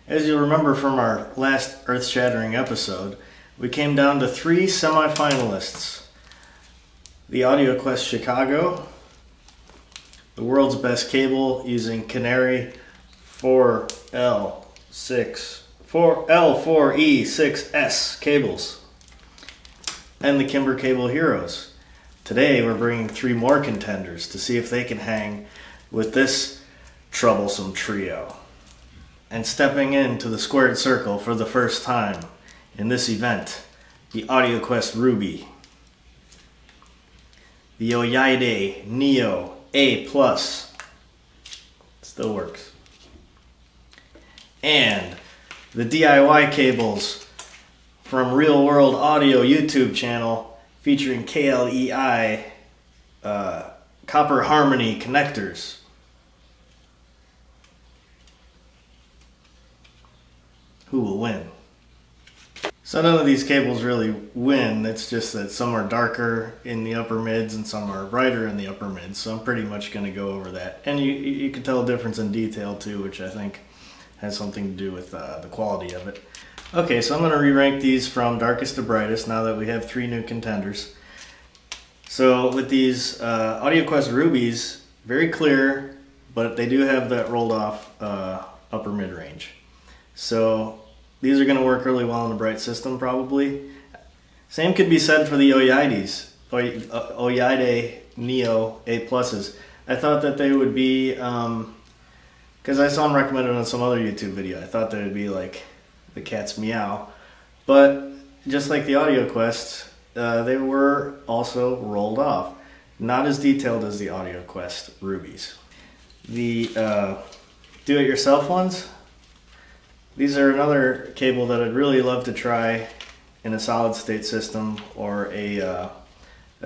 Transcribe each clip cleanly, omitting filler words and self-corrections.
As you'll remember from our last earth-shattering episode, we came down to 3 semi-finalists. The Audioquest Chicago, the world's best cable using Canare 4L4E6S cables, and the Kimber Cable Heroes. Today we're bringing 3 more contenders to see if they can hang with this troublesome trio. And stepping into the squared circle for the first time in this event, the Audioquest Ruby, the oyaide Neo A+, still works, and the DIY cables from Real World Audio YouTube channel featuring KLEI copper harmony connectors. Who will win? So none of these cables really win. It's just that some are darker in the upper mids and some are brighter in the upper mids. So I'm pretty much going to go over that. And you can tell a difference in detail too, which I think has something to do with the quality of it. Okay, so I'm going to re-rank these from darkest to brightest now that we have 3 new contenders. So with these Audioquest Rubies, very clear, but they do have that rolled off upper mid range. So these are going to work really well in the bright system probably. Same could be said for the oyaides, oyaide Neo A+. I thought that they would be, because I saw them recommended on some other YouTube video, I thought they would be like the cat's meow. But just like the Audioquest, they were also rolled off. Not as detailed as the Audioquest Rubies. The do-it-yourself ones, these are another cable that I'd really love to try in a solid state system or a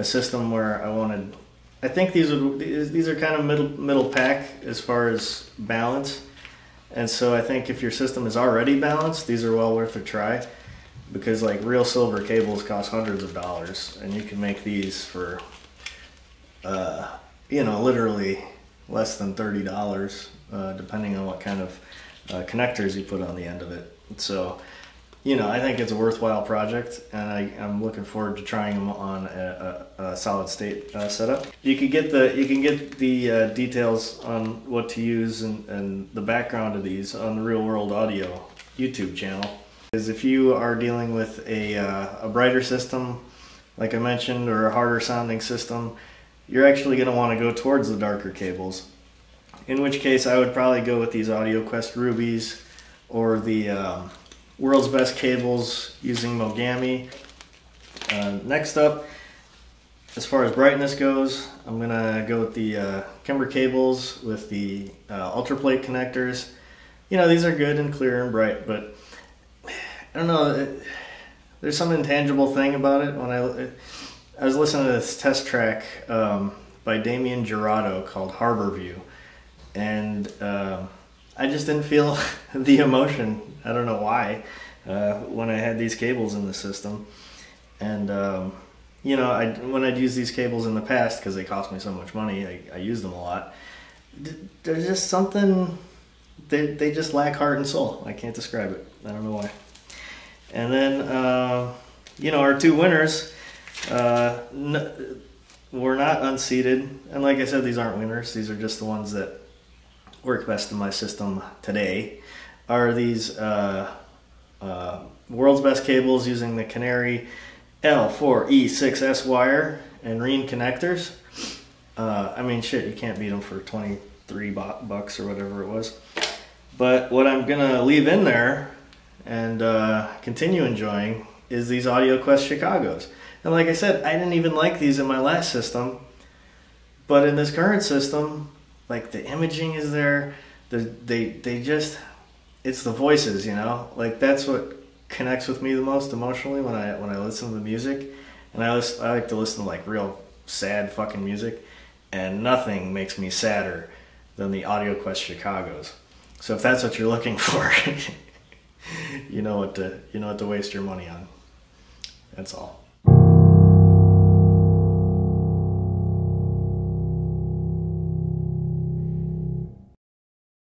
system where I think these are kind of middle pack as far as balance, and so I think if your system is already balanced, these are well worth a try, because like real silver cables cost hundreds of dollars, and you can make these for literally less than $30, depending on what kind of connectors you put on the end of it. So, I think it's a worthwhile project, and I'm looking forward to trying them on a solid state setup. You can get the details on what to use and the background of these on the Real World Audio YouTube channel. Because if you are dealing with a brighter system, like I mentioned, or a harder sounding system, you're actually going to want to go towards the darker cables. In which case I would probably go with these Audioquest Rubies or the world's best cables using Mogami. Next up, as far as brightness goes, I'm going to go with the Kimber cables with the Ultraplate connectors. These are good and clear and bright, but I don't know, there's some intangible thing about it. When I was listening to this test track by Damien Gerardo called Harbor View, and I just didn't feel the emotion. I don't know why when I had these cables in the system. And when I'd used these cables in the past, because they cost me so much money, I used them a lot. There's just something, they just lack heart and soul. I can't describe it. I don't know why. And then our 2 winners were not unseated, and like I said, these aren't winners. These are just the ones that work best in my system today. Are these world's best cables using the Canare L4E6S wire and Rean connectors. I mean, shit, you can't beat them for 23 bucks or whatever it was. But what I'm gonna leave in there and continue enjoying is these Audioquest Chicagos. And like I said, I didn't even like these in my last system, but in this current system, like the imaging is there. They just, it's the voices, like that's what connects with me the most emotionally when I listen to the music. And I like to listen to like real sad fucking music, and nothing makes me sadder than the Audioquest Chicagos. So if that's what you're looking for, you know what to waste your money on. That's all.